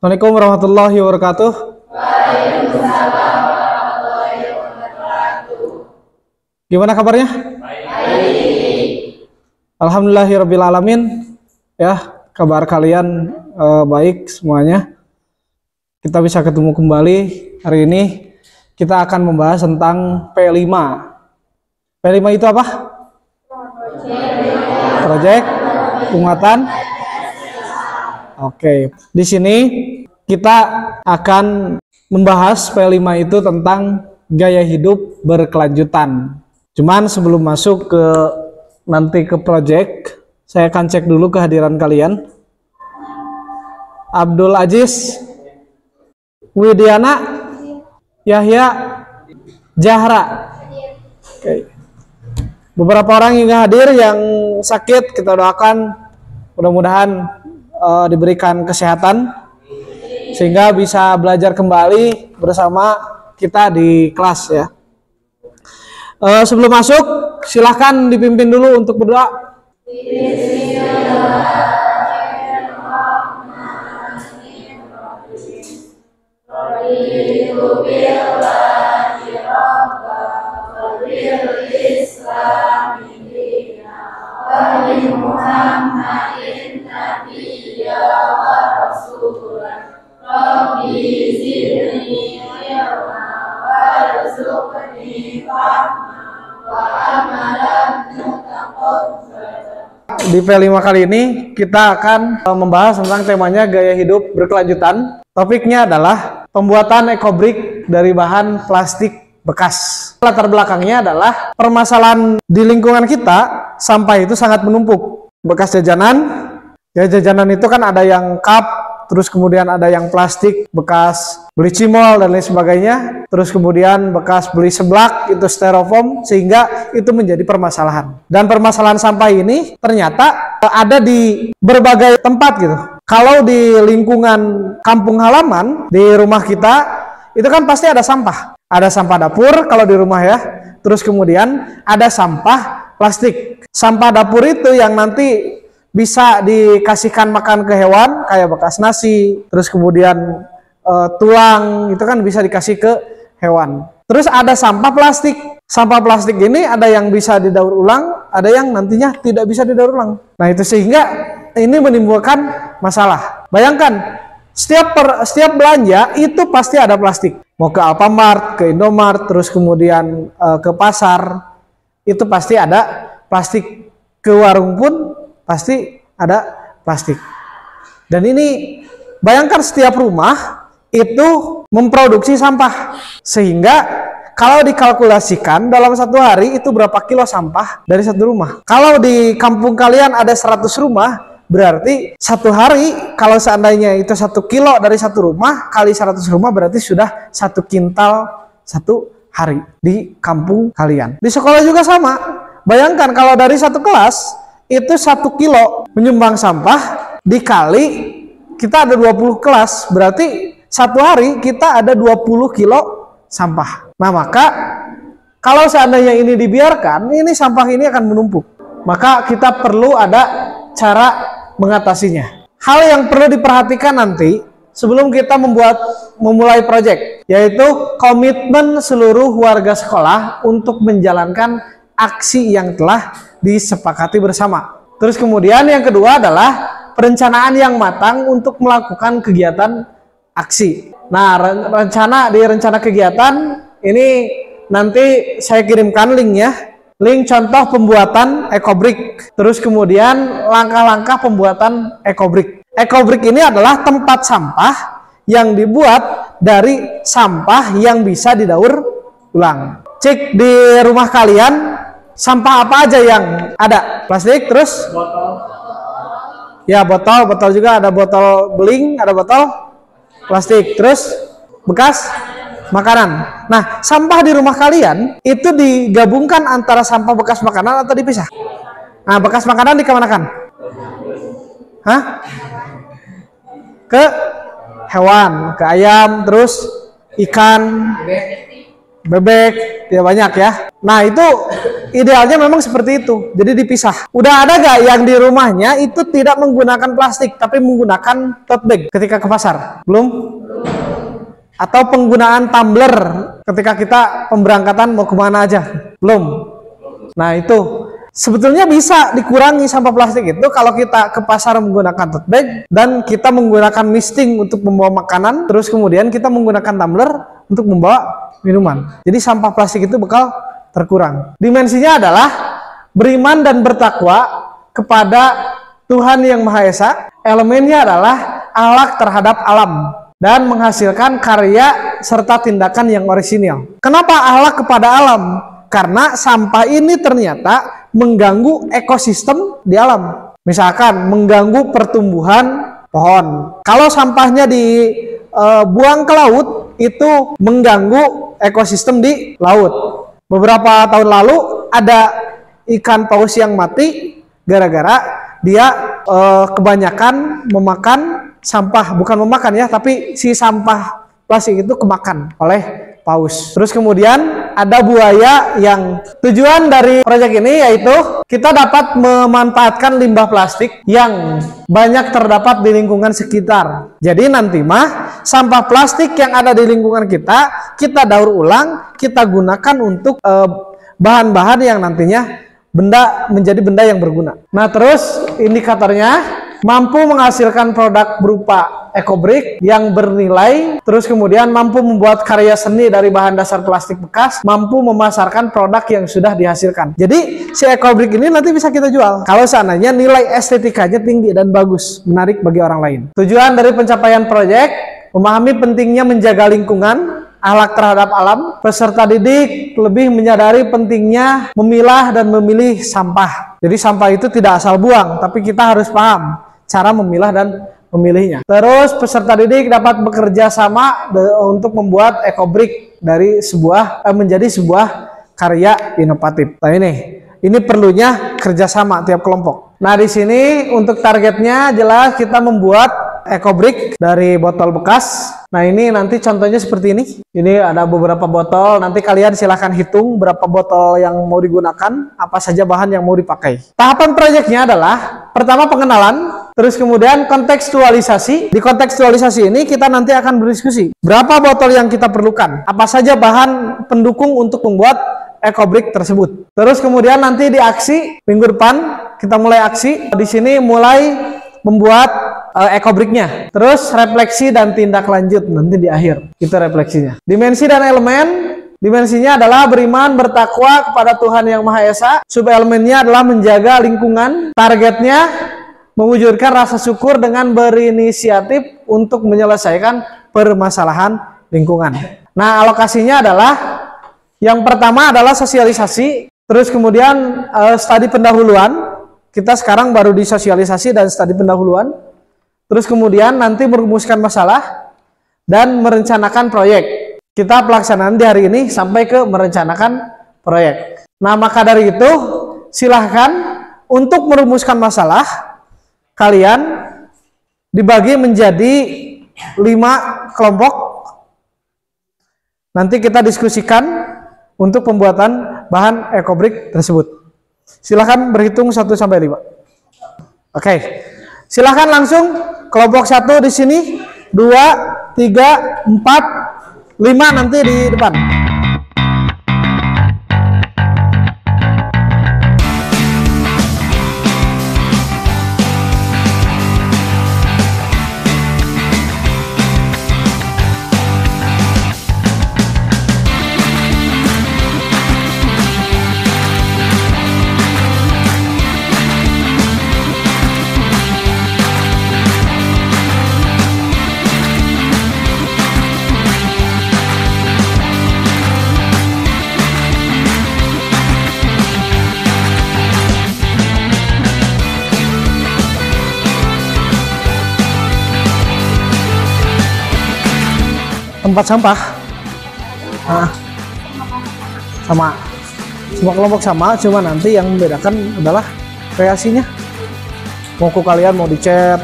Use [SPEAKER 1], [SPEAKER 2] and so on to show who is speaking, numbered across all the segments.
[SPEAKER 1] Assalamualaikum warahmatullahi wabarakatuh. Gimana kabarnya? Alhamdulillahirabbil alamin. Ya, kabar kalian baik semuanya. Kita bisa ketemu kembali hari ini. Kita akan membahas tentang P5. P5 itu apa? Project penguatan. Oke, di sini kita akan membahas P5 itu tentang gaya hidup berkelanjutan. Cuman sebelum masuk ke nanti ke project, saya akan cek dulu kehadiran kalian. Abdul Aziz, Widiana, Yahya, Jahra. Oke. Beberapa orang yang hadir yang sakit kita doakan mudah-mudahan diberikan kesehatan sehingga bisa belajar kembali bersama kita di kelas ya. Sebelum masuk silahkan dipimpin dulu untuk berdoa. Di P5 kali ini kita akan membahas tentang temanya gaya hidup berkelanjutan. Topiknya adalah pembuatan ekobrik dari bahan plastik bekas. Latar belakangnya adalah permasalahan di lingkungan kita, sampah itu sangat menumpuk. Bekas jajanan, ya jajanan itu kan ada yang cup, terus kemudian ada yang plastik, bekas beli cimol dan lain sebagainya, terus kemudian bekas beli seblak, itu styrofoam, sehingga itu menjadi permasalahan. Dan permasalahan sampah ini ternyata ada di berbagai tempat gitu. Kalau di lingkungan kampung halaman, di rumah kita, itu kan pasti ada sampah. Ada sampah dapur kalau di rumah ya, terus kemudian ada sampah plastik. Sampah dapur itu yang nanti bisa dikasihkan makan ke hewan kayak bekas nasi, terus kemudian tulang itu kan bisa dikasih ke hewan. Terus ada sampah plastik. Sampah plastik ini ada yang bisa didaur ulang, ada yang nantinya tidak bisa didaur ulang. Nah itu sehingga ini menimbulkan masalah. Bayangkan setiap belanja itu pasti ada plastik. Mau ke Alfamart, ke Indomart, terus kemudian ke pasar itu pasti ada plastik. Ke warung pun pasti ada plastik. Dan ini bayangkan setiap rumah itu memproduksi sampah. Sehingga kalau dikalkulasikan dalam satu hari itu berapa kilo sampah dari satu rumah. Kalau di kampung kalian ada 100 rumah, berarti satu hari kalau seandainya itu 1 kilo dari satu rumah kali 100 rumah berarti sudah 1 kintal satu hari di kampung kalian. Di sekolah juga sama. Bayangkan kalau dari satu kelas itu 1 kilo menyumbang sampah dikali kita ada 20 kelas, berarti satu hari kita ada 20 kilo sampah. Nah maka kalau seandainya ini dibiarkan, ini sampah ini akan menumpuk. Maka kita perlu ada cara mengatasinya. Hal yang perlu diperhatikan nanti sebelum kita memulai proyek, yaitu komitmen seluruh warga sekolah untuk menjalankan aksi yang telah disepakati bersama. Terus kemudian yang kedua adalah perencanaan yang matang untuk melakukan kegiatan aksi. Nah, rencana kegiatan ini nanti saya kirimkan linknya, link contoh pembuatan ekobrik. Terus kemudian langkah-langkah pembuatan ekobrik. Ekobrik ini adalah tempat sampah yang dibuat dari sampah yang bisa didaur ulang. Cek di rumah kalian, sampah apa aja yang ada? Plastik, terus? Botol. Ya, botol juga ada, botol beling, ada botol plastik, terus bekas makanan. Nah, sampah di rumah kalian itu digabungkan antara sampah bekas makanan atau dipisah? Nah, bekas makanan dikemanakan? Hah? Ke hewan, ke ayam, terus ikan, bebek, ya banyak ya. Nah, itu idealnya memang seperti itu. Jadi dipisah. Udah ada gak yang di rumahnya itu tidak menggunakan plastik tapi menggunakan tote bag ketika ke pasar? Belum? Atau penggunaan tumbler ketika kita pemberangkatan mau kemana aja? Belum? Nah itu sebetulnya bisa dikurangi sampah plastik itu kalau kita ke pasar menggunakan tote bag dan kita menggunakan misting untuk membawa makanan, terus kemudian kita menggunakan tumbler untuk membawa minuman. Jadi sampah plastik itu bakal terkurang. Dimensinya adalah beriman dan bertakwa kepada Tuhan yang Maha Esa. Elemennya adalah akhlak terhadap alam dan menghasilkan karya serta tindakan yang orisinil. Kenapa akhlak kepada alam? Karena sampah ini ternyata mengganggu ekosistem di alam. Misalkan mengganggu pertumbuhan pohon. Kalau sampahnya dibuang ke laut, itu mengganggu ekosistem di laut. Beberapa tahun lalu ada ikan paus yang mati gara-gara dia kebanyakan memakan sampah, bukan memakan ya, tapi si sampah plastik itu kemakan oleh paus. Terus kemudian ada buaya yang tujuan dari proyek ini yaitu kita dapat memanfaatkan limbah plastik yang banyak terdapat di lingkungan sekitar. Jadi nanti mah sampah plastik yang ada di lingkungan kita daur ulang, kita gunakan untuk bahan-bahan yang nantinya menjadi benda yang berguna. Nah terus indikatornya mampu menghasilkan produk berupa EcoBrick yang bernilai, terus kemudian mampu membuat karya seni dari bahan dasar plastik bekas, mampu memasarkan produk yang sudah dihasilkan. Jadi si EcoBrick ini nanti bisa kita jual kalau seandainya nilai estetikanya tinggi dan bagus, menarik bagi orang lain. Tujuan dari pencapaian proyek memahami pentingnya menjaga lingkungan, akhlak terhadap alam. Peserta didik lebih menyadari pentingnya memilah dan memilih sampah. Jadi sampah itu tidak asal buang, tapi kita harus paham cara memilah dan memilihnya. Terus peserta didik dapat bekerja sama untuk membuat EcoBrick dari menjadi sebuah karya inovatif. Nah ini perlunya kerjasama tiap kelompok. Nah di sini untuk targetnya jelas kita membuat EcoBrick dari botol bekas. Nah ini nanti contohnya seperti ini. Ini ada beberapa botol. Nanti kalian silahkan hitung berapa botol yang mau digunakan, apa saja bahan yang mau dipakai. Tahapan proyeknya adalah pertama pengenalan, terus kemudian kontekstualisasi. Di kontekstualisasi ini kita nanti akan berdiskusi berapa botol yang kita perlukan, apa saja bahan pendukung untuk membuat EcoBrick tersebut. Terus kemudian nanti di aksi minggu depan kita mulai aksi. Di sini mulai membuat EcoBricknya. Terus refleksi dan tindak lanjut nanti di akhir. Itu refleksinya. Dimensi dan elemen. Dimensinya adalah beriman, bertakwa kepada Tuhan yang Maha Esa. Subelemennya adalah menjaga lingkungan. Targetnya mewujudkan rasa syukur dengan berinisiatif untuk menyelesaikan permasalahan lingkungan. Nah, alokasinya adalah yang pertama adalah sosialisasi, terus kemudian studi pendahuluan. Kita sekarang baru disosialisasi dan studi pendahuluan. Terus kemudian nanti merumuskan masalah dan merencanakan proyek. Kita pelaksanaan di hari ini sampai ke merencanakan proyek. Nah, maka dari itu silahkan untuk merumuskan masalah kalian dibagi menjadi 5 kelompok. Nanti kita diskusikan untuk pembuatan bahan EcoBrick tersebut. Silahkan berhitung 1 sampai 5. Oke. Silahkan langsung kelompok 1 di sini, 2, 3, 4, 5 nanti di depan. Tempat sampah sama semua kelompok sama, cuma nanti yang membedakan adalah kreasinya. Mau kalian mau dicat,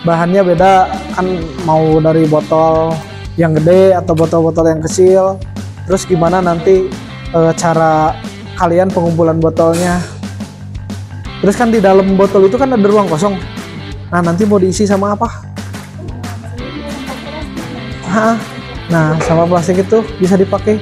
[SPEAKER 1] bahannya beda kan, mau dari botol yang gede atau botol-botol yang kecil, terus gimana nanti cara kalian pengumpulan botolnya. Terus kan di dalam botol itu kan ada ruang kosong. Nah, nanti mau diisi sama apa? Nah, sama plastik itu bisa dipakai.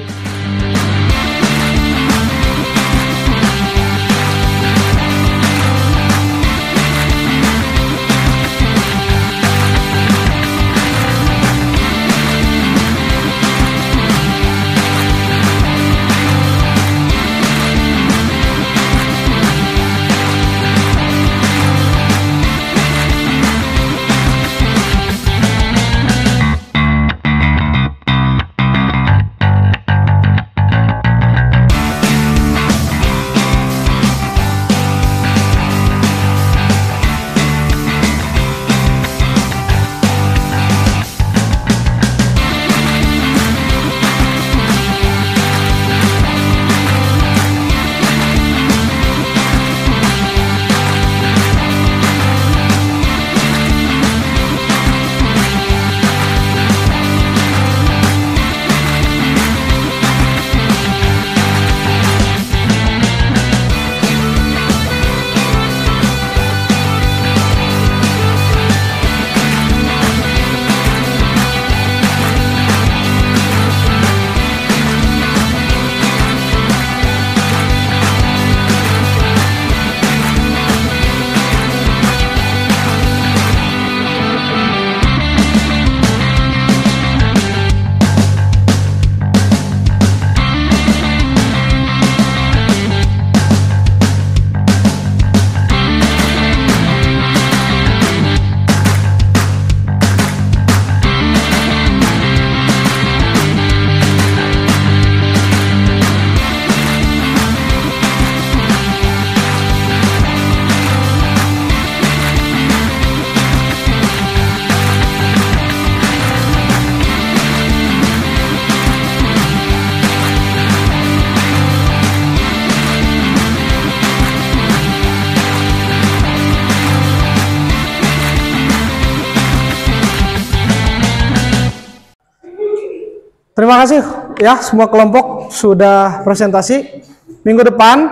[SPEAKER 1] Terima kasih ya, semua kelompok sudah presentasi. Minggu depan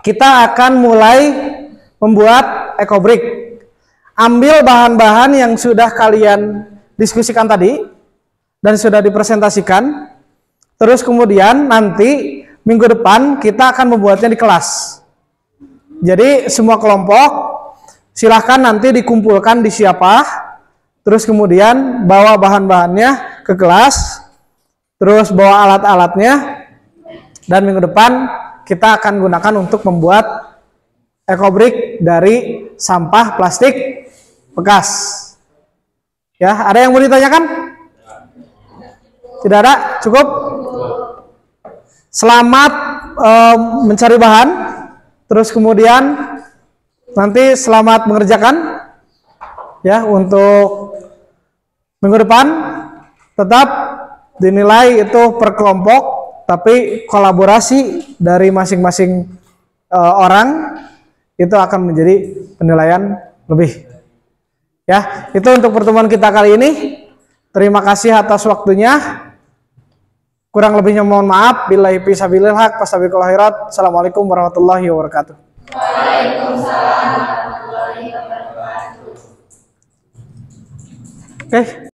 [SPEAKER 1] kita akan mulai membuat ecobrick. Ambil bahan-bahan yang sudah kalian diskusikan tadi dan sudah dipresentasikan. Terus kemudian nanti minggu depan kita akan membuatnya di kelas. Jadi semua kelompok silahkan nanti dikumpulkan di siapa. Terus kemudian bawa bahan-bahannya ke kelas. Terus bawa alat-alatnya, dan minggu depan kita akan gunakan untuk membuat ecobrick dari sampah plastik bekas. Ya, ada yang mau ditanyakan? Tidak ada? Cukup? Selamat mencari bahan. Terus kemudian nanti selamat mengerjakan. Ya, untuk minggu depan tetap dinilai itu per kelompok, tapi kolaborasi dari masing-masing orang itu akan menjadi penilaian lebih. Ya, itu untuk pertemuan kita kali ini. Terima kasih atas waktunya. Kurang lebihnya mohon maaf. Billahi fisabilil haq, fastabiqul khairat. Assalamualaikum warahmatullahi wabarakatuh. Waalaikumsalam warahmatullahi wabarakatuh. Oke.